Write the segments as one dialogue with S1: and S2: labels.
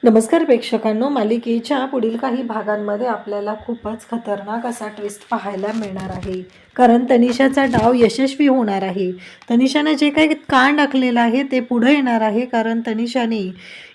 S1: नमस्कार प्रेक्षकांनो, मालिकेच्या पुढील काही भागांमध्ये आपल्याला खूपच खतरनाक असा ट्विस्ट पाहायला मिळणार आहे. कारण तनिषाचा डाव यशस्वी होणार आहे. तनिषाने जे काही कांड आखलेलं आहे ते पुढे येणार आहे. कारण तनिषाने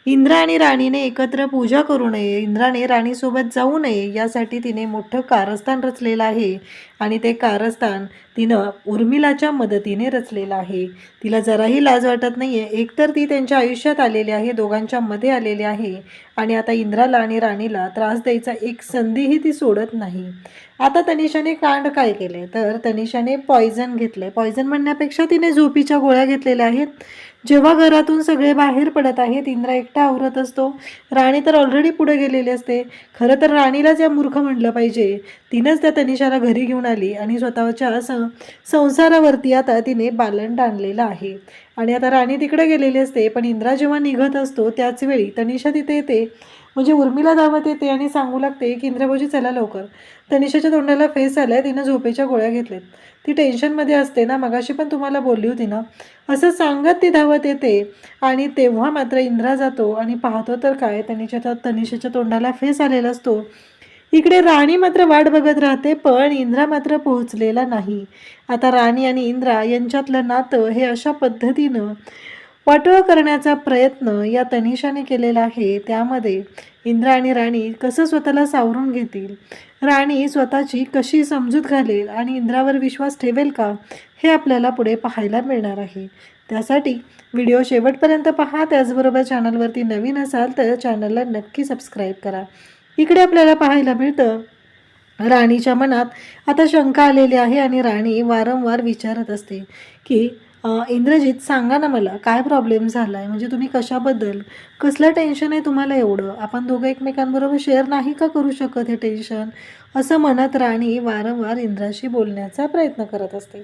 S1: इंद्रा आणि राणीने एकत्र पूजा करू नये, इंद्राने राणीसोबत जाऊ नये यासाठी तिने मोठं कारस्थान रचलेलं आहे. आणि ते कारस्थान तिनं उर्मिलाच्या मदतीने रचलेलं आहे. तिला जराही लाज वाटत नाहीये. एकतर ती त्यांच्या आयुष्यात आलेली आहे, दोघांच्या मध्ये आलेली आहे आणि आता इंद्राला आणि राणीला त्रास द्यायचा एक संधीही ती सोडत नाही. आता तनिषाने कांड काय केले तर तनिषाने पॉयझन घेतले. पॉयझन म्हणण्यापेक्षा तिने झोपीच्या गोळ्या घेतलेल्या आहेत. जेव्हा घरातून सगळे बाहेर पडत आहेत, इंद्रा एकटा आवरत असतो. राणी तर ऑलरेडी पुढे गेलेली असते. खरं तर राणीलाच या मूर्ख म्हटलं पाहिजे. तिनंच त्या तनिषाला घरी घेऊन आली आणि स्वतःच्या संसारावरती आता तिने बालंड आणलेलं आहे. आणि आता राणी तिकडे गेलेली असते. पण इंद्रा जेव्हा निघत असतो त्याच वेळी तनिषा तिथे येते. म्हणजे उर्मिला धावत येते आणि सांगू लागते की इंद्रभाऊजी चला लवकर. तनिषाच्या तोंडाला फेस आलाय, तिनं झोपेच्या गोळ्या घेतल्यात. ती टेन्शनमध्ये असते ना, मगाशी पण तुम्हाला बोलली होती ना. असं सांगत ती धावत येते आणि तेव्हा मात्र इंद्रा जातो आणि पाहतो तर काय, तनिषाच्या तोंडाला फेस आलेला असतो. इकडे राणी मात्र वाट बघत राहते, पण इंद्रा मात्र पोहोचलेला नाही. आता राणी आणि इंद्रा यांच्यातलं नातं हे अशा पद्धतीनं वाटोळं करण्याचा प्रयत्न या तनिषाने केलेला आहे. त्यामध्ये इंद्रा आणि राणी कसं स्वतःला सावरून घेतील, राणी स्वतःची कशी समजूत घालेल आणि इंद्रावर विश्वास ठेवेल का, हे आपल्याला पुढे पाहायला मिळणार आहे. त्यासाठी व्हिडिओ शेवटपर्यंत पहा. त्याचबरोबर चॅनलवरती नवीन असाल तर चॅनलला नक्की सबस्क्राईब करा. इकडे आपल्याला पाहायला मिळतं राणीच्या मनात आता शंका आलेली आहे आणि राणी वारंवार विचारत असते की इंद्रजित सांगा ना, मला काय प्रॉब्लेम झाला आहे, म्हणजे तुम्ही कशाबद्दल, कसलं टेन्शन आहे तुम्हाला एवढं, आपण दोघं एकमेकांबरोबर शेअर नाही का करू शकत हे टेन्शन, असं म्हणत राणी वारंवार इंद्राशी बोलण्याचा प्रयत्न करत असते.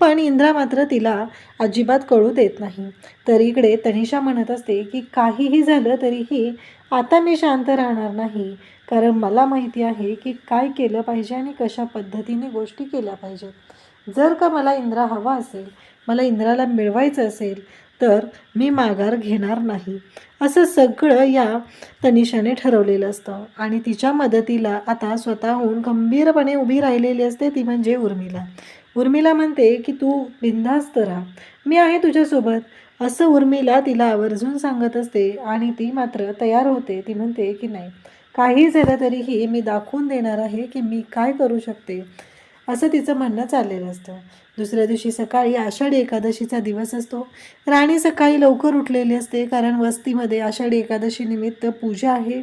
S1: पण इंद्रा मात्र तिला अजिबात कळू देत नाही. तर इकडे तनिषा म्हणत असते की काहीही झालं तरीही आता मी शांत राहणार नाही. कारण मला माहिती आहे की काय केलं पाहिजे आणि कशा पद्धतीने गोष्टी केल्या पाहिजेत. जर का मला इंद्रा हवा असेल, मला इंद्राला मिळवायचं असेल तर मी माघार घेणार नाही, असं सगळं या तनिषाने ठरवलेलं असतं. आणि तिच्या मदतीला आता स्वतःहून गंभीरपणे उभी राहिलेली असते ती म्हणजे उर्मिला. उर्मिला म्हणते की तू बिनधास्त राहा, मी आहे तुझ्यासोबत, असं उर्मिला तिला आवर्जून सांगत असते. आणि ती मात्र तयार होते. ती म्हणते की नाही, काही झालं तरीही मी दाखवून देणार आहे की मी काय करू शकते, असं तिचं म्हणणं चाललेलं असतं. दुसऱ्या दिवशी सकाळी आषाढी एकादशीचा दिवस असतो. राणी सकाळी लवकर उठलेली असते कारण वस्तीमध्ये आषाढी एकादशी निमित्त पूजा आहे.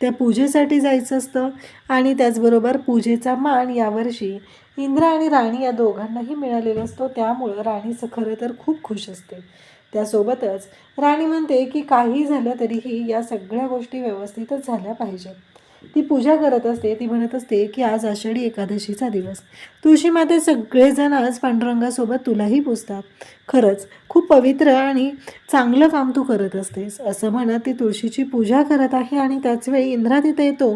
S1: त्या पूजेसाठी जायचं असतं आणि त्याचबरोबर पूजेचा मान यावर्षी इंद्रा आणि राणी या दोघांनाही मिळालेला असतो. त्यामुळं राणी खरं तर खूप खुश असते. त्यासोबतच राणी म्हणते की काही झालं तरीही या सगळ्या गोष्टी व्यवस्थितच झाल्या पाहिजेत. ती पूजा करत असते. ती म्हणत असते की आज आषाढी एकादशीचा दिवस, तुळशी माते सगळेजण आज पांडुरंगासोबत तुलाही पूजतात. खरंच खूप पवित्र आणि चांगलं काम तू करत असतेस, असं म्हणत ती तुळशीची पूजा करत आहे. आणि त्याचवेळी इंद्रा तिथे येतो.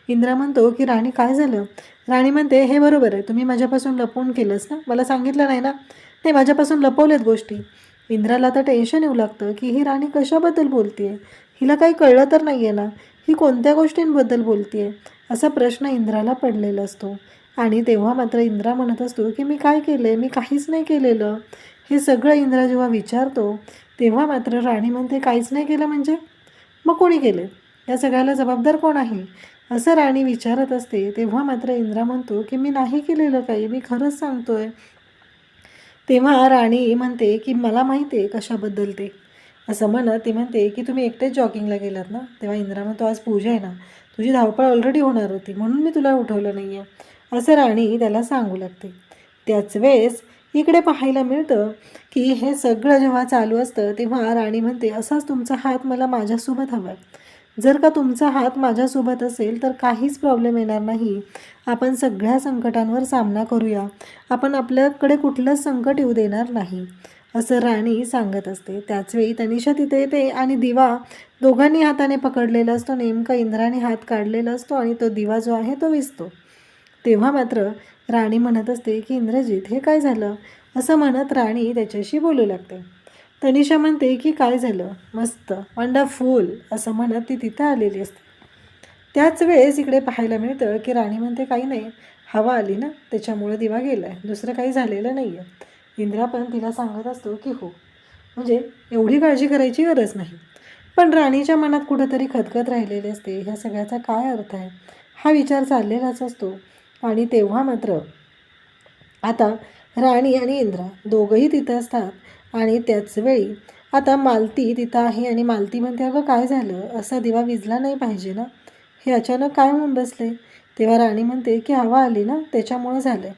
S1: इंद्रा म्हणतो की राणी काय झालं. राणी म्हणते हे बरोबर आहे, तुम्ही माझ्यापासून लपवून केलंस ना, मला सांगितलं नाही ना, ते माझ्यापासून लपवलेत गोष्टी. इंद्राला आता टेन्शन येऊ लागतं की ही राणी कशाबद्दल बोलते, हिला काही कळलं तर नाही आहे ना, ही कोणत्या गोष्टींबद्दल बोलते आहे, असा प्रश्न इंद्राला पडलेला असतो. आणि तेव्हा मात्र इंद्रा म्हणत असतो की मी काय केलं आहे, मी काहीच नाही केलेलं. हे सगळं इंद्रा जेव्हा विचारतो तेव्हा मात्र राणी म्हणते काहीच नाही केलं म्हणजे, मग कोणी केलं, या सगळ्याला जबाबदार कोण आहे, असं राणी विचारत असते. तेव्हा मात्र इंद्रा म्हणतो की मी नाही केलेलं काही, मी खरंच सांगतोय. तेव्हा राणी म्हणते की मला माहिती आहे कशाबद्दल ते, असं म्हणत ती म्हणते की तुम्ही एकटेच जॉगिंगला गेलात ना. तेव्हा इंद्रा म्हणतो आज पूजा आहे ना, तुझी धावपळ ऑलरेडी होणार होती म्हणून मी तुला उठवलं नाही आहे, असं राणी त्याला सांगू लागते. त्याच वेळेस इकडे पाहायला मिळतं की हे सगळं जेव्हा चालू असतं तेव्हा राणी म्हणते असाच तुमचा हात मला माझ्यासोबत हवा आहे. जर का तुमचा हात माझ्यासोबत असेल तर काहीच प्रॉब्लेम येणार नाही, आपण सगळ्या संकटांवर सामना करूया, आपण आपल्याकडे कुठलंच संकट येऊ देणार नाही, असं राणी सांगत असते. त्याचवेळी तनिषा तिथे येते आणि दिवा दोघांनी हाताने पकडलेला असतो. नेमका इंद्राने हात काढलेला असतो आणि तो दिवा जो आहे तो विझतो. तेव्हा मात्र राणी म्हणत असते की इंद्रजित हे काय झालं, असं म्हणत राणी त्याच्याशी बोलू लागते. तनिषा म्हणते की काय झालं, मस्त वंडरफुल असं म्हणत ती तिथं आलेली असते. त्याच वेळेस इकडे पाहायला मिळतं की राणी म्हणते काही नाही, हवा आली ना त्याच्यामुळे दिवा गेला आहे, दुसरं काही झालेलं नाही आहे. इंद्रा पण तिला सांगत असतो की हो, म्हणजे एवढी काळजी करायची गरज नाही. पण राणीच्या मनात कुठंतरी खतखत राहिलेली असते, ह्या सगळ्याचा काय अर्थ आहे हा विचार चाललेलाच असतो. आणि तेव्हा मात्र आता राणी आणि इंद्रा दोघंही तिथं असतात आणि त्याच वेळी आता मालती तिथं आहे आणि मालती म्हणते अगं काय झालं, असा दिवा विझला नाही पाहिजे ना, हे अचानक काय होऊन बसले. तेव्हा राणी म्हणते की हवा आली ना त्याच्यामुळं झालं,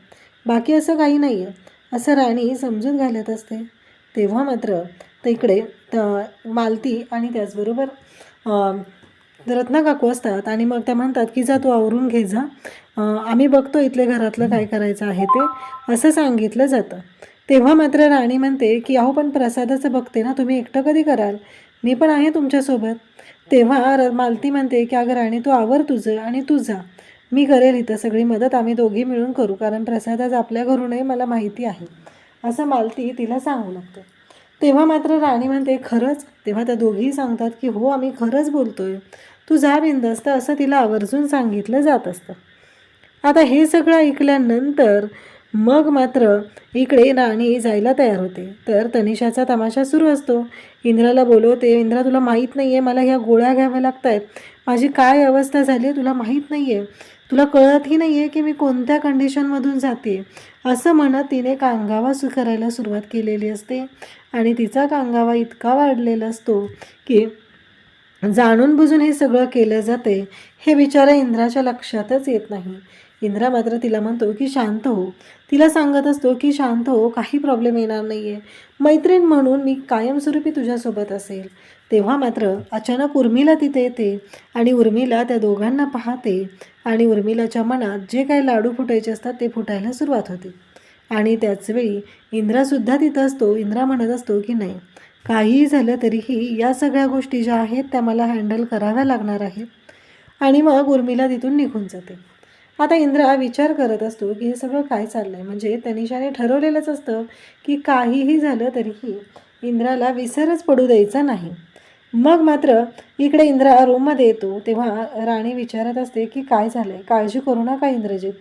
S1: बाकी असं काही नाही आहे, असं राणी समजून घालत असते. तेव्हा मात्र तर इकडे मालती आणि त्याचबरोबर रत्ना काकू असतात आणि मग त्या म्हणतात की जा तू आवरून घे जा, आम्ही बघतो इथले घरातलं काय करायचं आहे ते, असं सांगितलं जातं. तेव्हा मात्र राणी म्हणते की अहो पण प्रसादाचं बघते ना, तुम्ही एकटं कधी कराल, मी पण आहे तुमच्यासोबत. तेव्हा मालती म्हणते की अगं राणी तू आवर तुझं आणि तू जा, मी करेल इथं सगळी मदत, आम्ही दोघी मिळून करू, कारण प्रसाद आज आपल्या घरून आहे मला माहिती आहे, असं मालती तिला सांगू लागते. तेव्हा मात्र राणी म्हणते खरंच, तेव्हा त्या दोघीही सांगतात की हो आम्ही खरंच बोलतोय, तू जा बिनधास्त, असं तिला आवर्जून सांगितलं जात असतं. आता हे सगळं ऐकल्यानंतर मग मात्र इकडे राणी जायला तयार होते, तर तनिषाचा तमाशा सुरू असतो. इंद्राला बोलवते, इंद्रा तुला माहीत नाही आहे मला ह्या गोळ्या घ्याव्या लागत आहेत, माझी काय अवस्था झाली आहे तुला माहीत नाही आहे, तुला कळतही नाही आहे की मी कोणत्या कंडिशनमधून जाते, असं म्हणत तिने कांगावा करायला सुरुवात केलेली असते. आणि तिचा कांगावा इतका वाढलेला असतो की जाणून बुजून हे सगळं केलं जाते हे बिचारा इंद्राच्या लक्षातच येत नाही. इंद्रा मात्र तिला म्हणतो की शांत हो, तिला सांगत असतो की शांत हो, काही प्रॉब्लेम येणार नाही आहे, मैत्रीण म्हणून मी कायमस्वरूपी तुझ्यासोबत असेल. तेव्हा मात्र अचानक उर्मिला तिथे येते आणि उर्मिला त्या दोघांना पाहते आणि उर्मिलाच्या मनात जे काही लाडू फुटायचे असतात ते फुटायला सुरुवात होते. आणि त्याचवेळी इंद्रासुद्धा तिथं असतो. इंद्रा म्हणत असतो की नाही, काहीही झालं तरीही या सगळ्या गोष्टी ज्या आहेत त्या मला हँडल कराव्या लागणार आहेत. आणि मग उर्मिला तिथून निघून जाते. आता इंद्रा विचार करत असतो की हे सगळं काय चाललं आहे, म्हणजे तनिषाने ठरवलेलंच असतं की काहीही झालं तरीही इंद्राला विसरच पडू द्यायचा नाही. मग मात्र इकडे इंद्रा रूममध्ये येतो तेव्हा राणी विचारत असते की काय झालं आहे, काळजी करू नका इंद्रजीत,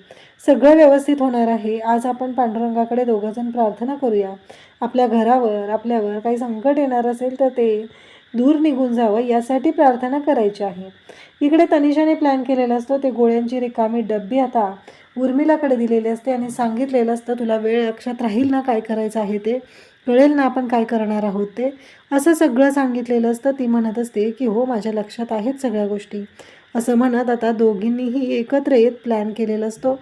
S1: सगळं व्यवस्थित होणार आहे. आज आपण पांडुरंगाकडे दोघंजण प्रार्थना करूया, आपल्या घरावर आपल्यावर काही संकट येणार असेल तर ते दूर निघून जावं यासाठी प्रार्थना करायची आहे. इकडे तनिषाने प्लॅन केलेला असतो, ते गोळ्यांची रिकामी डब्बी आता उर्मिलाकडे दिलेली असते आणि सांगितलेलं असतं तुला वेळ लक्षात राहील ना काय करायचं आहे ते, कळेल ना आपण काय करणार आहोत ते, असं सगळं सांगितलेलं असतं. ती म्हणत असते की हो माझ्या लक्षात आहेत सगळ्या गोष्टी, असं म्हणत आता दोघींनीही एकत्र येत प्लॅन केलेला असतो.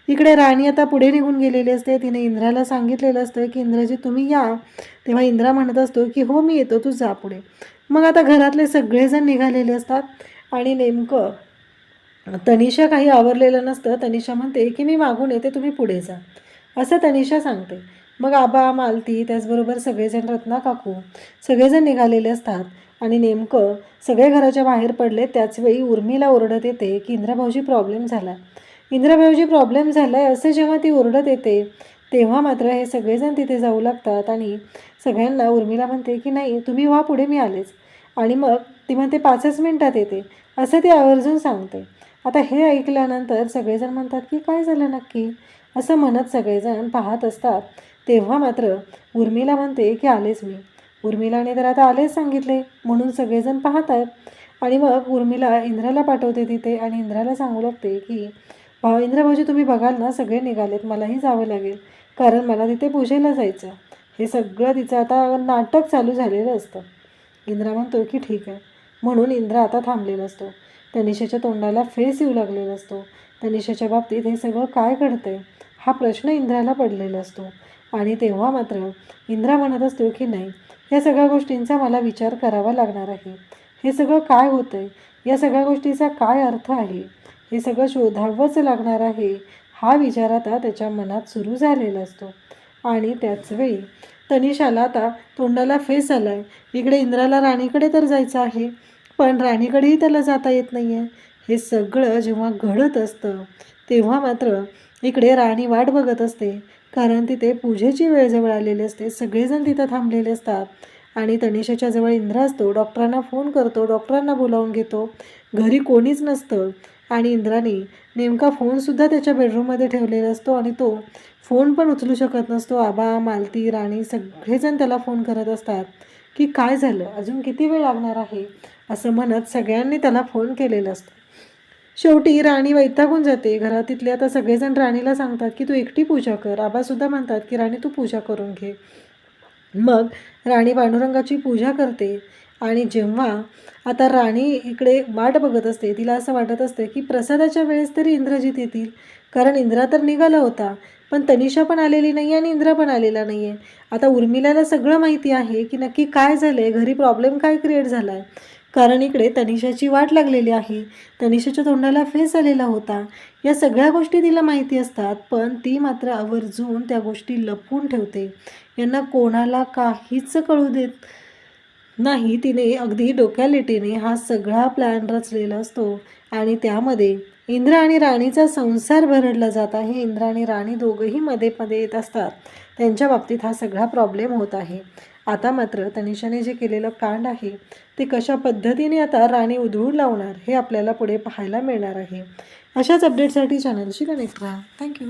S1: इकडे राणी आता पुढे निघून गेलेली असते, तिने इंद्राला सांगितलेलं असतं की इंद्रजी तुम्ही या. तेव्हा इंद्रा म्हणत असतो की हो मी येतो, तू जा पुढे. मग आता घरातले सगळेजण निघालेले असतात आणि नेमकं तनिषा काही आवरलेलं नसतं. तनिषा म्हणते की मी मागून येते, तुम्ही पुढे जा, असं तनिषा सांगते. मग आबा मालती त्याचबरोबर सगळेजण रत्ना काकू सगळेजण निघालेले असतात आणि नेमकं सगळे घराच्या बाहेर पडले. त्याचवेळी उर्मिला ओरडत येते की इंद्राभाऊजी प्रॉब्लेम झाला, इंद्राभाऊजी प्रॉब्लेम झाला आहे, असे जेव्हा ती ओरडत येते तेव्हा मात्र हे सगळेजण तिथे जाऊ लागतात आणि सगळ्यांना उर्मिला म्हणते की नाही तुम्ही व्हा पुढे, मी आलेच. आणि मग ती म्हणते 5च मिनिटात येते, असं ती आवर्जून सांगते. आता हे ऐकल्यानंतर सगळेजण म्हणतात की काय झालं नक्की, असं म्हणत सगळेजण पाहत असतात. तेव्हा मात्र उर्मिला म्हणते की आलेच मी, उर्मिलाने तर आता आलेच सांगितले म्हणून सगळेजण पाहत आहेत. आणि मग उर्मिला इंद्राला पाठवते तिथे आणि इंद्राला सांगू लागते की इंद्रभाऊजी तुम्ही बघाल ना सगळे निघालेत, मलाही जावं लागेल कारण मला तिथे पूजेला जायचं. हे सगळं तिचं आता नाटक चालू झालेलं असतं. इंद्रा म्हणतो की ठीक आहे, म्हणून इंद्रा आता थांबलेला असतो. तनिषाच्या तोंडाला फेस येऊ लागलेला असतो. तनिषाच्या बाबतीत हे सगळं काय घडतंय हा प्रश्न इंद्राला पडलेला असतो. आणि तेव्हा मात्र इंद्रा म्हणत असतो की नाही, या सगळ्या गोष्टींचा मला विचार करावा लागणार आहे, हे सगळं काय होतंय, या सगळ्या गोष्टीचा काय अर्थ आहे, हे सगळं शोधावंच लागणार आहे, हा विचार आता त्याच्या मनात सुरू झालेला असतो. आणि त्याचवेळी तनिषाला आता तोंडाला फेस आला आहे. इकडे इंद्राला राणीकडे तर जायचं आहे पण राणीकडेही त्याला जाता येत नाही आहे. हे सगळं जेव्हा घडत असतं तेव्हा मात्र इकडे राणी वाट बघत असते, कारण तिथे पूजेची वेळ जवळ आलेली असते. सगळेजण तिथं थांबलेले असतात आणि तनिषाच्या जवळ इंद्र असतो. डॉक्टरांना फोन करतो, डॉक्टरांना बोलावून घेतो. घरी कोणीच नसतं आणि इंद्राने नेमका फोनसुद्धा त्याच्या बेडरूममध्ये ठेवलेला असतो आणि तो फोन पण उचलू शकत नसतो. आबा, मालती, राणी सगळेजण त्याला फोन करत असतात की काय झालं, अजून किती वेळ लागणार आहे असं म्हणत सगळ्यांनी त्याला फोन केलेला असतो. शेवटी राणी वैतागून जाते. घरातीतले आता सगळेजण राणीला सांगतात की तू एकटी पूजा कर. आबासुद्धा म्हणतात की राणी तू पूजा करून घे. मग राणी पांडुरंगाची पूजा करते आणि जेव्हा आता राणी इकडे वाट बघत असते, तिला असं वाटत असते की प्रसादाच्या वेळेस तरी इंद्रजित येतील, कारण इंद्रा तर निघाला होता, पण तनिषा पण आलेली नाही आणि इंद्र पण आलेला नाही आहे. आता उर्मिलाला सगळं माहिती आहे की नक्की काय झालं आहे, घरी प्रॉब्लेम काय क्रिएट झाला आहे, कारण इकडे तनिषाची वाट लागलेली आहे. तनिषाच्या तोंडाला फेस आलेला होता. या सगळ्या गोष्टी तिला माहिती असतात, पण ती मात्र आवर्जून त्या गोष्टी लपवून ठेवते. यांना कोणाला काहीच कळू देत नाही. तिने अगदी डोक्यालिटीने हा सगळा प्लॅन रचलेला असतो आणि त्यामध्ये इंद्र आणि राणीचा संसार भरडला जात आहे. इंद्र आणि राणी दोघंही मध्ये मध्ये येत असतात. त्यांच्या बाबतीत हा सगळा प्रॉब्लेम होत आहे. आता मात्र तनिषाने जे केलेलं कांड आहे ते कशा पद्धतीने आता राणी उधळून लावणार हे आपल्याला पुढे पाहायला मिळणार आहे. अशाच अपडेटसाठी चॅनलशी कनेक्ट राहा. थँक्यू.